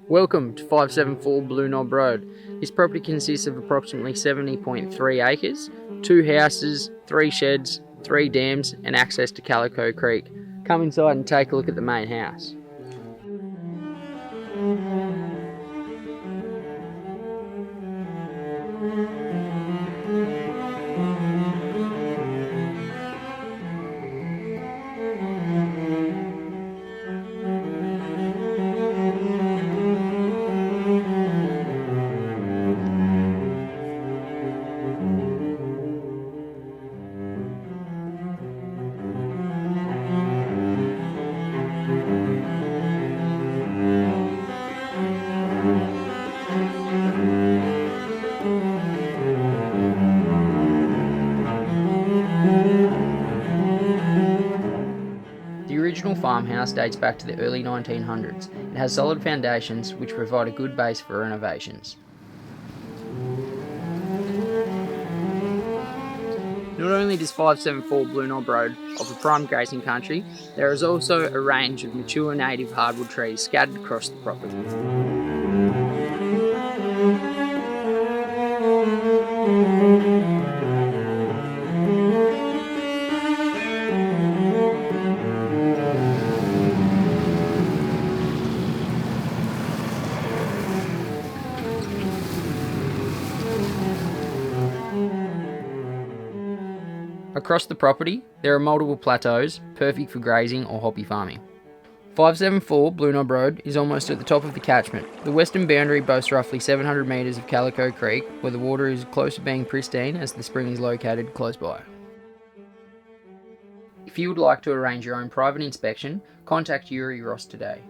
Welcome to 574 Blue Knob Road. This property consists of approximately 70.3 acres, 2 houses, 3 sheds, 3 dams and access to Calico Creek. Come inside and take a look at the main house. The original farmhouse dates back to the early 1900s. It has solid foundations which provide a good base for renovations. Not only does 574 Blue Knob Road offer prime grazing country, there is also a range of mature native hardwood trees scattered across the property. Across the property, there are multiple plateaus, perfect for grazing or hobby farming. 574 Blue Knob Road is almost at the top of the catchment. The western boundary boasts roughly 700 metres of Calico Creek, where the water is close to being pristine as the spring is located close by. If you would like to arrange your own private inspection, contact Yuri Ross today.